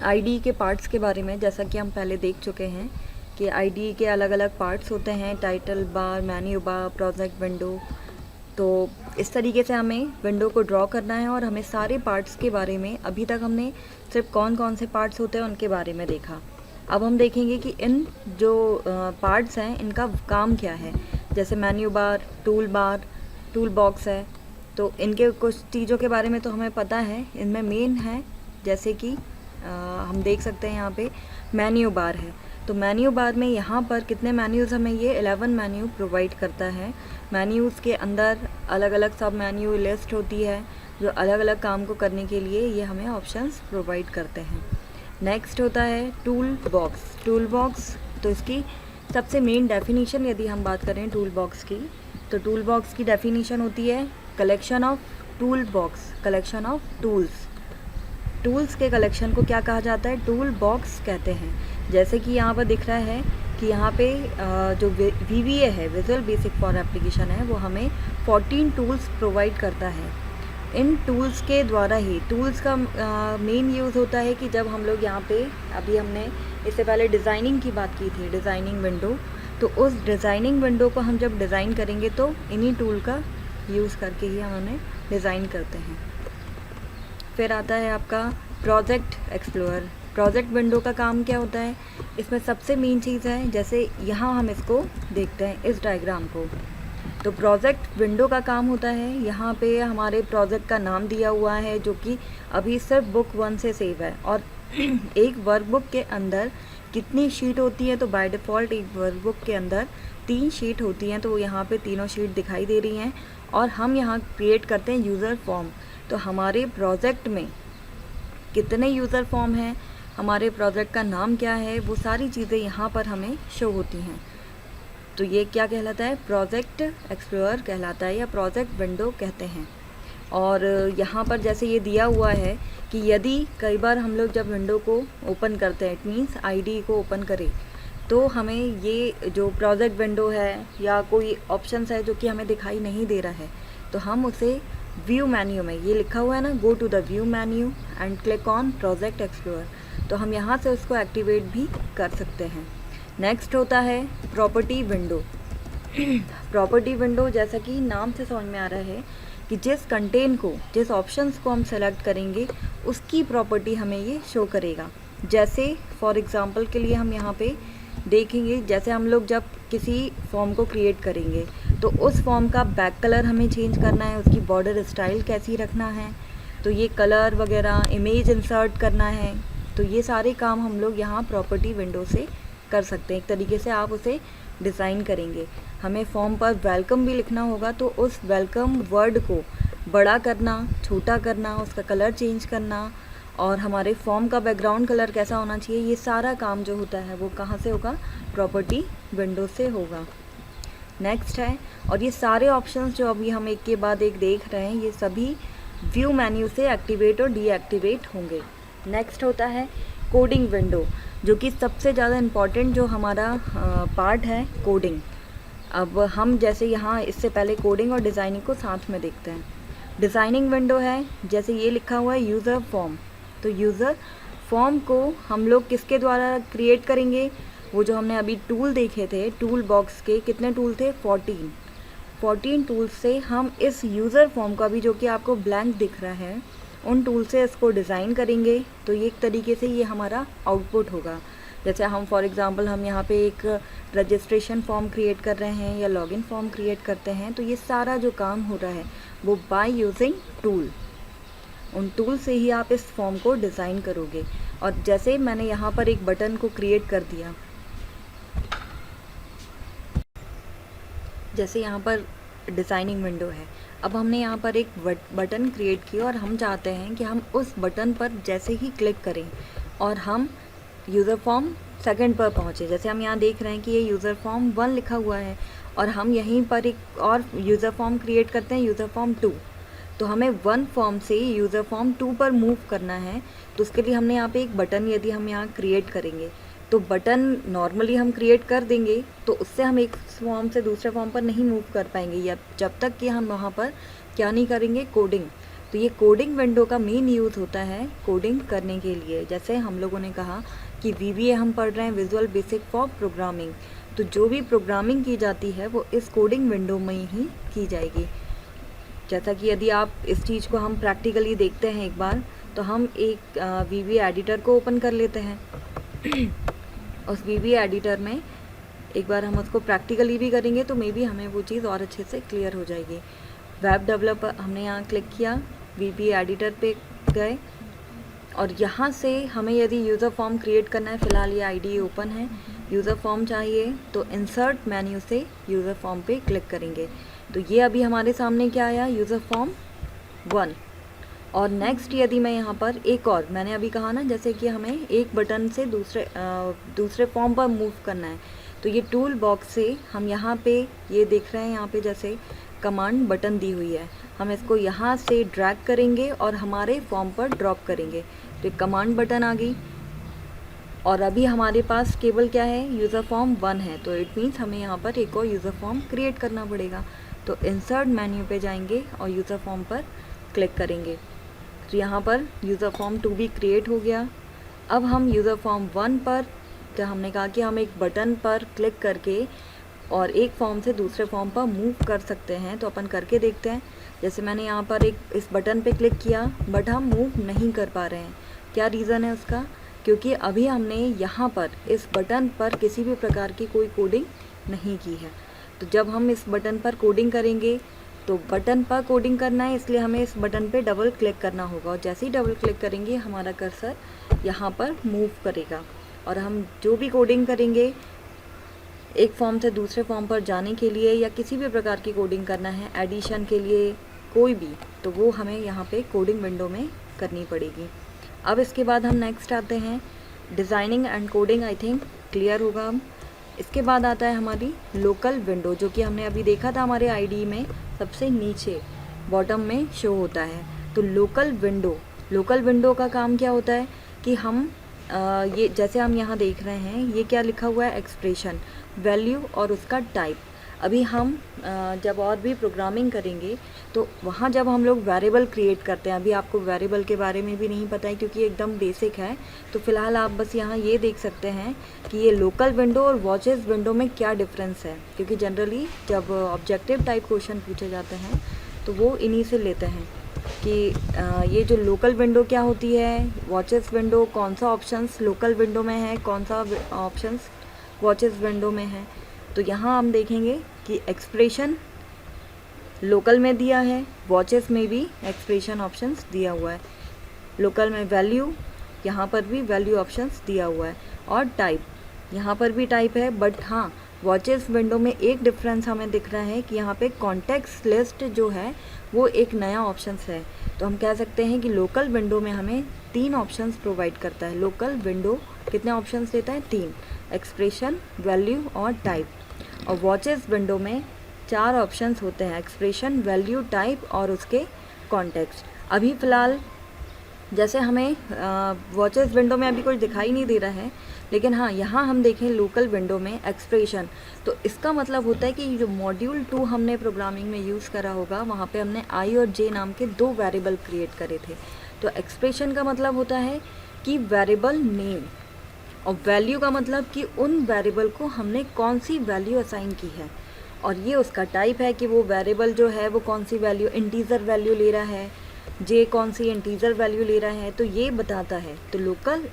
ID के parts के बारे में, जैसा कि हम पहले देख चुके हैं कि आईडी के अलग अलग पार्ट्स होते हैं, title bar, menu bar, project window. तो इस तरीके से हमें विंडो को ड्रॉ करना है और हमें सारे पार्ट्स के बारे में, अभी तक हमने सिर्फ कौन कौन से पार्ट्स होते हैं उनके बारे में देखा। अब हम देखेंगे कि इन जो पार्ट्स हैं इनका काम क्या है। जैसे मेन्यू बार, टूल बॉक्स है, तो इनके कुछ चीज़ों के बारे में तो हमें पता है। इनमें मेन है, जैसे कि हम देख सकते हैं यहाँ पे मेन्यू बार है। तो मेन्यू बार में यहाँ पर कितने मेन्यूज़ हमें ये 11 मेन्यू प्रोवाइड करता है। मेन्यूज़ के अंदर अलग अलग सब मेन्यू लिस्ट होती है जो अलग अलग काम को करने के लिए ये हमें ऑप्शंस प्रोवाइड करते हैं। नेक्स्ट होता है टूल बॉक्स। तो इसकी सबसे मेन डेफिनेशन यदि हम बात करें टूल बॉक्स की, तो टूल बॉक्स की डेफिनेशन होती है कलेक्शन ऑफ टूल्स के कलेक्शन को क्या कहा जाता है, टूल बॉक्स कहते हैं। जैसे कि यहाँ पर दिख रहा है कि यहाँ पे जो VBA है, विजुअल बेसिक फॉर एप्लीकेशन है, वो हमें 14 टूल्स प्रोवाइड करता है। इन टूल्स के द्वारा ही, टूल्स का मेन यूज़ होता है कि जब हम लोग यहाँ पे, अभी हमने इससे पहले डिज़ाइनिंग की बात की थी, डिज़ाइनिंग विंडो, तो उस डिज़ाइनिंग विंडो को हम जब डिज़ाइन करेंगे तो इन्हीं टूल का यूज़ करके ही हम उन्हें डिज़ाइन करते हैं। फिर आता है आपका प्रोजेक्ट एक्सप्लोरर। प्रोजेक्ट विंडो का काम क्या होता है, इसमें सबसे मेन चीज़ है, जैसे यहाँ हम इसको देखते हैं इस डायग्राम को, तो प्रोजेक्ट विंडो का काम होता है, यहाँ पे हमारे प्रोजेक्ट का नाम दिया हुआ है जो कि अभी सिर्फ बुक 1 से सेव है। और एक वर्कबुक के अंदर कितनी शीट होती है, तो बाय डिफ़ॉल्ट एक वर्कबुक के अंदर 3 शीट होती हैं, तो यहाँ पे तीनों शीट दिखाई दे रही हैं। और हम यहाँ क्रिएट करते हैं यूज़र फॉर्म। तो हमारे प्रोजेक्ट में कितने यूज़र फॉर्म हैं, हमारे प्रोजेक्ट का नाम क्या है, वो सारी चीज़ें यहाँ पर हमें शो होती हैं। तो ये क्या कहलाता है, प्रोजेक्ट एक्सप्लोरर कहलाता है या प्रोजेक्ट विंडो कहते हैं। और यहाँ पर जैसे ये दिया हुआ है कि यदि कई बार हम लोग जब विंडो को ओपन करते हैं, इट मीन्स आईडी को ओपन करें, तो हमें ये जो प्रोजेक्ट विंडो है या कोई ऑप्शंस है जो कि हमें दिखाई नहीं दे रहा है, तो हम उसे व्यू मेन्यू में, ये लिखा हुआ है ना, go to the view menu and click on project explorer, तो हम यहाँ से उसको एक्टिवेट भी कर सकते हैं। नेक्स्ट होता है प्रॉपर्टी विंडो। प्रॉपर्टी विंडो, जैसा कि नाम से समझ में आ रहा है कि जिस ऑप्शंस को हम सेलेक्ट करेंगे उसकी प्रॉपर्टी हमें ये शो करेगा। जैसे फॉर एग्ज़ाम्पल के लिए हम यहाँ पे देखेंगे, जैसे हम लोग जब किसी फॉर्म को क्रिएट करेंगे तो उस फॉर्म का बैक कलर हमें चेंज करना है, उसकी बॉर्डर स्टाइल कैसी रखना है, तो ये कलर वगैरह, इमेज इंसर्ट करना है, तो ये सारे काम हम लोग यहाँ प्रॉपर्टी विंडो से कर सकते हैं। एक तरीके से आप उसे डिज़ाइन करेंगे। हमें फॉर्म पर वेलकम भी लिखना होगा, तो उस वेलकम वर्ड को बड़ा करना, छोटा करना, उसका कलर चेंज करना, और हमारे फॉर्म का बैकग्राउंड कलर कैसा होना चाहिए, ये सारा काम जो होता है वो कहाँ से होगा, प्रॉपर्टी विंडो से होगा। नेक्स्ट है, और ये सारे ऑप्शंस जो अभी हम एक के बाद एक देख रहे हैं, ये सभी व्यू मेन्यू से एक्टिवेट और डीएक्टिवेट होंगे। नेक्स्ट होता है कोडिंग विंडो, जो कि सबसे ज़्यादा इम्पॉर्टेंट जो हमारा पार्ट है, कोडिंग। अब हम जैसे यहाँ इससे पहले कोडिंग और डिज़ाइनिंग को साथ में देखते हैं। डिज़ाइनिंग विंडो है, जैसे ये लिखा हुआ है यूज़र फॉर्म, तो यूज़र फॉर्म को हम लोग किसके द्वारा क्रिएट करेंगे, वो जो हमने अभी टूल देखे थे, टूल बॉक्स के कितने टूल थे, 14 टूल्स से हम इस यूज़र फॉर्म का भी, जो कि आपको ब्लैंक दिख रहा है, उन टूल से इसको डिज़ाइन करेंगे। तो ये एक तरीके से ये हमारा आउटपुट होगा। जैसे हम फॉर एग्ज़ाम्पल हम यहाँ पे एक रजिस्ट्रेशन फॉर्म क्रिएट कर रहे हैं या लॉगिन फॉर्म क्रिएट करते हैं, तो ये सारा जो काम हो रहा है वो बाय यूजिंग टूल, उन टूल से ही आप इस फॉर्म को डिज़ाइन करोगे। और जैसे मैंने यहाँ पर एक बटन को क्रिएट कर दिया, जैसे यहाँ पर डिज़ाइनिंग विंडो है, अब हमने यहाँ पर एक बटन क्रिएट किया और हम चाहते हैं कि हम उस बटन पर जैसे ही क्लिक करें और हम यूज़र फॉर्म सेकंड पर पहुँचे। जैसे हम यहाँ देख रहे हैं कि ये यूज़र फॉर्म 1 लिखा हुआ है और हम यहीं पर एक और यूज़र फॉर्म क्रिएट करते हैं, यूज़र फॉर्म 2। तो हमें 1 फॉर्म से यूज़र फॉर्म 2 पर मूव करना है, तो उसके लिए हमने यहाँ पे एक बटन यदि हम यहाँ क्रिएट करेंगे, तो बटन नॉर्मली हम क्रिएट कर देंगे, तो उससे हम एक फॉर्म से दूसरे फॉर्म पर नहीं मूव कर पाएंगे, या जब तक कि हम वहाँ पर क्या नहीं करेंगे, कोडिंग। तो ये कोडिंग विंडो का मेन यूज़ होता है कोडिंग करने के लिए। जैसे हम लोगों ने कहा कि VBA हम पढ़ रहे हैं, विजुअल बेसिक फॉर प्रोग्रामिंग, तो जो भी प्रोग्रामिंग की जाती है वो इस कोडिंग विंडो में ही की जाएगी। जैसा कि यदि आप इस चीज़ को हम प्रैक्टिकली देखते हैं एक बार, तो हम एक VBA एडिटर को ओपन कर लेते हैं। उस VBA एडिटर में एक बार हम उसको प्रैक्टिकली भी करेंगे तो मे बी हमें वो चीज़ और अच्छे से क्लियर हो जाएगी। वेब डेवलपर हमने यहाँ क्लिक किया, VBA एडिटर पे गए और यहाँ से हमें यदि यूज़र फॉर्म क्रिएट करना है, फ़िलहाल ये IDE ओपन है, यूज़र फॉर्म चाहिए तो इंसर्ट मेन्यू से यूज़र फॉर्म पे क्लिक करेंगे। तो ये अभी हमारे सामने क्या आया, यूज़र फॉर्म 1। और नेक्स्ट यदि मैं यहाँ पर एक और, मैंने अभी कहा ना जैसे कि हमें एक बटन से दूसरे फॉर्म पर मूव करना है, तो ये टूल बॉक्स से हम यहाँ पे ये देख रहे हैं, यहाँ पे जैसे कमांड बटन दी हुई है, हम इसको यहाँ से ड्रैग करेंगे और हमारे फॉर्म पर ड्रॉप करेंगे तो एक कमांड बटन आ गई। और अभी हमारे पास केवल क्या है, यूज़र फॉर्म 1 है, तो इट मीन्स हमें यहाँ पर एक और यूज़र फॉर्म क्रिएट करना पड़ेगा। तो इंसर्ट मेन्यू पे जाएंगे और यूज़र फॉर्म पर क्लिक करेंगे, तो यहाँ पर यूज़र फॉर्म 2 भी क्रिएट हो गया। अब हम यूज़र फॉर्म 1 पर, जब हमने कहा कि हम एक बटन पर क्लिक करके और एक फॉर्म से दूसरे फॉर्म पर मूव कर सकते हैं, तो अपन करके देखते हैं। जैसे मैंने यहाँ पर इस बटन पे क्लिक किया बट हम मूव नहीं कर पा रहे हैं। क्या रीज़न है उसका, क्योंकि अभी हमने यहाँ पर इस बटन पर किसी भी प्रकार की कोई कोडिंग नहीं की है। तो जब हम इस बटन पर कोडिंग करेंगे, तो बटन पर कोडिंग करना है इसलिए हमें इस बटन पे डबल क्लिक करना होगा, और जैसे ही डबल क्लिक करेंगे हमारा कर्सर यहाँ पर मूव करेगा और हम जो भी कोडिंग करेंगे एक फॉर्म से दूसरे फॉर्म पर जाने के लिए या किसी भी प्रकार की कोडिंग करना है, एडिशन के लिए कोई भी, तो वो हमें यहाँ पे कोडिंग विंडो में करनी पड़ेगी। अब इसके बाद हम नेक्स्ट आते हैं designing and coding, I think clear होगा। हम इसके बाद आता है हमारी लोकल विंडो, जो कि हमने अभी देखा था हमारे IDE में सबसे नीचे बॉटम में शो होता है। तो लोकल विंडो का काम क्या होता है कि हम ये जैसे हम यहाँ देख रहे हैं, ये क्या लिखा हुआ है, एक्सप्रेशन, वैल्यू और उसका टाइप। अभी हम जब और भी प्रोग्रामिंग करेंगे तो वहाँ जब हम लोग वेरिएबल क्रिएट करते हैं, अभी आपको वेरिएबल के बारे में भी नहीं पता है क्योंकि एकदम बेसिक है, तो फ़िलहाल आप बस यहाँ ये देख सकते हैं कि ये लोकल विंडो और वॉचेस विंडो में क्या डिफरेंस है, क्योंकि जनरली जब ऑब्जेक्टिव टाइप क्वेश्चन पूछे जाते हैं तो वो इन्हीं से लेते हैं कि ये जो लोकल विंडो क्या होती है, वॉचेस विंडो कौन सा ऑप्शंस लोकल विंडो में है, कौन सा ऑप्शंस वॉचेस विंडो में है। तो यहाँ हम देखेंगे कि एक्सप्रेशन लोकल में दिया है, वॉचेस में भी एक्सप्रेशन ऑप्शंस दिया हुआ है, लोकल में वैल्यू, यहाँ पर भी वैल्यू ऑप्शंस दिया हुआ है, और टाइप यहाँ पर भी टाइप है। बट हाँ, वॉचेस विंडो में एक डिफरेंस हमें दिख रहा है कि यहाँ पे कॉन्टेक्स्ट लिस्ट जो है वो एक नया ऑप्शंस है। तो हम कह सकते हैं कि लोकल विंडो में हमें 3 ऑप्शंस प्रोवाइड करता है। लोकल विंडो कितने ऑप्शंस देता है, 3, एक्सप्रेशन, वैल्यू और टाइप। और वॉचेस विंडो में 4 ऑप्शंस होते हैं, एक्सप्रेशन, वैल्यू, टाइप और उसके कॉन्टेक्स्ट। अभी फ़िलहाल जैसे हमें वॉचेस विंडो में अभी कुछ दिखाई नहीं दे रहा है, लेकिन हाँ यहाँ हम देखें लोकल विंडो में एक्सप्रेशन, तो इसका मतलब होता है कि जो मॉड्यूल 2 हमने प्रोग्रामिंग में यूज़ करा होगा वहाँ पे हमने I और J नाम के 2 वेरिएबल क्रिएट करे थे। तो एक्सप्रेशन का मतलब होता है कि वेरिएबल नेम, और वैल्यू का मतलब कि उन वेरिएबल को हमने कौन सी वैल्यू असाइन की है, और ये उसका टाइप है कि वो वेरिएबल जो है वो कौन सी वैल्यू, इंटीजर वैल्यू ले रहा है, J कौन सी इंटीजर वैल्यू ले रहा है, तो ये बताता है। तो लोकल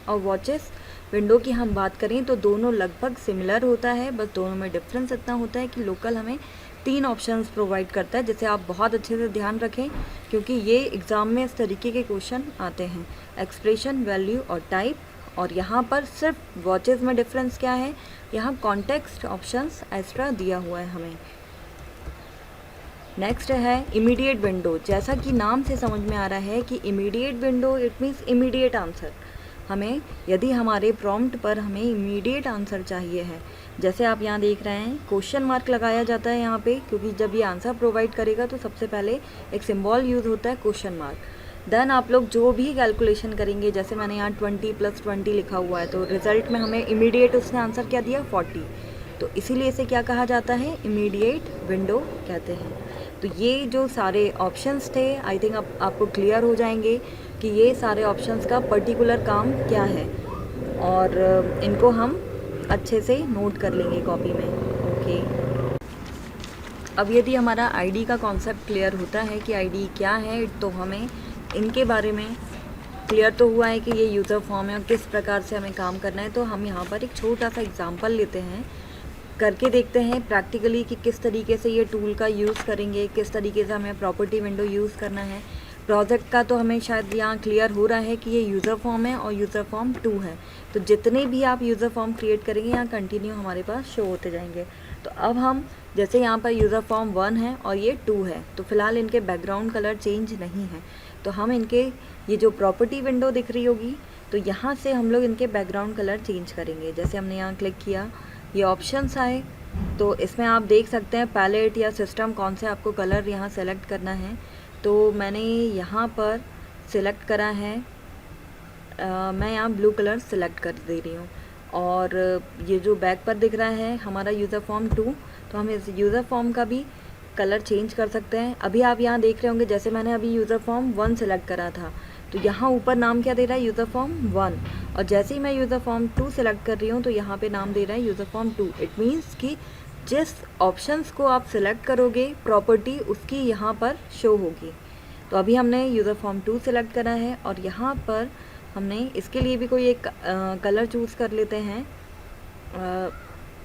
और वॉचेस विंडो की हम बात करें तो दोनों लगभग सिमिलर होता है, बस दोनों में डिफरेंस इतना होता है कि लोकल हमें 3 ऑप्शंस प्रोवाइड करता है, जिसे आप बहुत अच्छे से ध्यान रखें क्योंकि ये एग्ज़ाम में इस तरीके के क्वेश्चन आते हैं, एक्सप्रेशन, वैल्यू और टाइप। और यहाँ पर सिर्फ वॉचेस में डिफरेंस क्या है, यहाँ कॉन्टेक्स्ट ऑप्शंस एक्स्ट्रा दिया हुआ है हमें। नेक्स्ट है इमीडिएट विंडो। जैसा कि नाम से समझ में आ रहा है कि immediate window it means immediate answer. हमें यदि हमारे प्रॉम्प्ट पर हमें इमीडिएट आंसर चाहिए है, जैसे आप यहाँ देख रहे हैं क्वेश्चन मार्क लगाया जाता है यहाँ पे, क्योंकि जब ये आंसर प्रोवाइड करेगा तो सबसे पहले एक सिंबल यूज़ होता है क्वेश्चन मार्क। देन आप लोग जो भी कैलकुलेशन करेंगे, जैसे मैंने यहाँ 20 + 20 लिखा हुआ है, तो रिज़ल्ट में हमें इमीडिएट उसने आंसर क्या दिया, 40। तो इसीलिए इसे क्या कहा जाता है, इमीडिएट विंडो कहते हैं। तो ये जो सारे ऑप्शंस थे आई थिंक अब आपको क्लियर हो जाएंगे कि ये सारे ऑप्शंस का पर्टिकुलर काम क्या है, और इनको हम अच्छे से नोट कर लेंगे कॉपी में। ओके, अब यदि हमारा आईडी का कॉन्सेप्ट क्लियर होता है कि आईडी क्या है, तो हमें इनके बारे में क्लियर तो हुआ है कि ये यूज़र फॉर्म है और किस प्रकार से हमें काम करना है। तो हम यहाँ पर एक छोटा सा एग्जांपल लेते हैं, करके देखते हैं प्रैक्टिकली कि किस तरीके से ये टूल का यूज़ करेंगे, किस तरीके से हमें प्रॉपर्टी विंडो यूज़ करना है। प्रोजेक्ट का तो हमें शायद यहाँ क्लियर हो रहा है कि ये यूज़र फॉर्म है और यूज़र फॉर्म 2 है। तो जितने भी आप यूज़र फॉर्म क्रिएट करेंगे यहाँ कंटिन्यू हमारे पास शो होते जाएंगे। तो अब हम जैसे यहाँ पर यूज़र फॉर्म 1 है और ये 2 है, तो फिलहाल इनके बैकग्राउंड कलर चेंज नहीं है। तो हम इनके ये जो प्रॉपर्टी विंडो दिख रही होगी, तो यहाँ से हम लोग इनके बैकग्राउंड कलर चेंज करेंगे। जैसे हमने यहाँ क्लिक किया, ये ऑप्शंस आए, तो इसमें आप देख सकते हैं पैलेट या सिस्टम कौन से आपको कलर यहाँ सेलेक्ट करना है। तो मैंने यहाँ पर सिलेक्ट करा है, मैं यहाँ ब्लू कलर सेलेक्ट कर दे रही हूँ। और ये जो बैक पर दिख रहा है हमारा यूज़र फॉर्म 2, तो हम इस यूज़र फॉर्म का भी कलर चेंज कर सकते हैं। अभी आप यहाँ देख रहे होंगे जैसे मैंने अभी यूज़र फॉर्म 1 सेलेक्ट करा था, तो यहाँ ऊपर नाम क्या दे रहा है, यूज़र फॉर्म 1, और जैसे ही मैं यूज़र फॉर्म 2 सेलेक्ट कर रही हूँ तो यहाँ पे नाम दे रहा है यूज़र फॉर्म 2। इट मीन्स कि जिस ऑप्शंस को आप सिलेक्ट करोगे प्रॉपर्टी उसकी यहाँ पर शो होगी। तो अभी हमने यूज़र फॉर्म 2 सेलेक्ट करा है और यहाँ पर हमने इसके लिए भी कोई एक कलर चूज़ कर लेते हैं।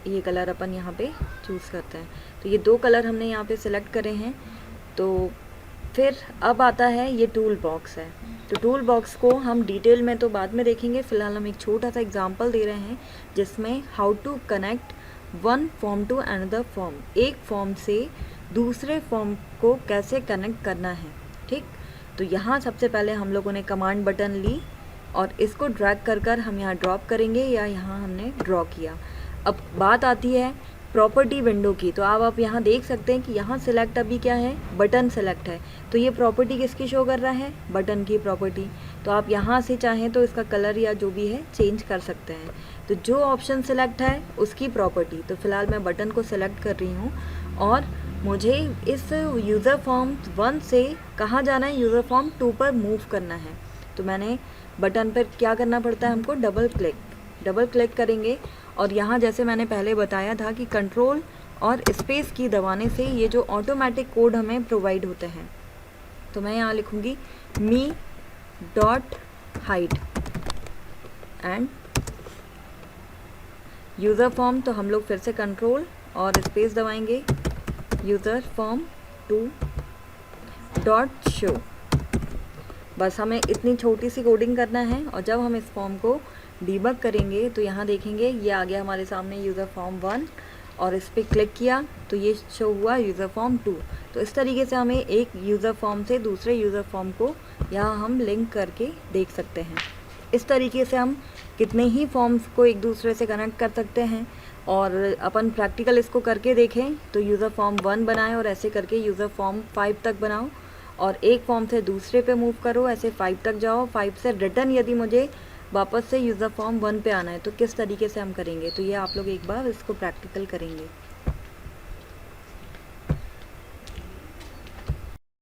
ये कलर अपन यहाँ पे चूज़ करते हैं। तो ये 2 कलर हमने यहाँ पे सिलेक्ट करे हैं। तो फिर अब आता है ये टूल बॉक्स है। तो टूल बॉक्स को हम डिटेल में तो बाद में देखेंगे, फ़िलहाल हम एक छोटा सा एग्जांपल दे रहे हैं जिसमें how to connect one form to another form, एक फॉर्म से दूसरे फॉर्म को कैसे कनेक्ट करना है। ठीक, तो यहाँ सबसे पहले हम लोगों ने कमांड बटन ली और इसको ड्रैग कर कर हम यहाँ ड्रॉप करेंगे, या यहाँ हमने ड्रॉ किया। अब बात आती है प्रॉपर्टी विंडो की। तो आप यहाँ देख सकते हैं कि यहाँ सिलेक्ट अभी क्या है, बटन सेलेक्ट है। तो ये प्रॉपर्टी किसकी शो कर रहा है, बटन की प्रॉपर्टी। तो आप यहाँ से चाहें तो इसका कलर या जो भी है चेंज कर सकते हैं। तो जो ऑप्शन सेलेक्ट है उसकी प्रॉपर्टी, तो फिलहाल मैं बटन को सेलेक्ट कर रही हूँ और मुझे इस यूज़र फॉर्म 1 से कहाँ जाना है, यूज़र फॉर्म 2 पर मूव करना है। तो मैंने बटन पर क्या करना पड़ता है, हमको डबल क्लिक करेंगे और यहाँ जैसे मैंने पहले बताया था कि कंट्रोल और स्पेस की दबाने से ये जो ऑटोमेटिक कोड हमें प्रोवाइड होते हैं। तो मैं यहाँ लिखूँगी me.hide एंड यूज़र फॉर्म, तो हम लोग फिर से कंट्रोल और स्पेस दबाएंगे, यूज़र फॉर्म 2.show। बस हमें इतनी छोटी सी कोडिंग करना है और जब हम इस फॉर्म को डीबग करेंगे तो यहाँ देखेंगे ये आ गया हमारे सामने यूज़र फॉर्म 1 और इस पर क्लिक किया तो ये शो हुआ यूज़र फॉर्म 2। तो इस तरीके से हमें एक यूज़र फॉर्म से दूसरे यूज़र फॉर्म को यहाँ हम लिंक करके देख सकते हैं। इस तरीके से हम कितने ही फॉर्म्स को एक दूसरे से कनेक्ट कर सकते हैं। और अपन प्रैक्टिकल इसको करके देखें तो यूज़र फॉर्म 1 बनाएं और ऐसे करके यूज़र फॉर्म 5 तक बनाओ और एक फॉर्म से दूसरे पे मूव करो, ऐसे 5 तक जाओ। 5 से रिटर्न यदि मुझे वापस से यूज़र फॉर्म 1 पे आना है तो किस तरीके से हम करेंगे, तो ये आप लोग एक बार इसको प्रैक्टिकल करेंगे।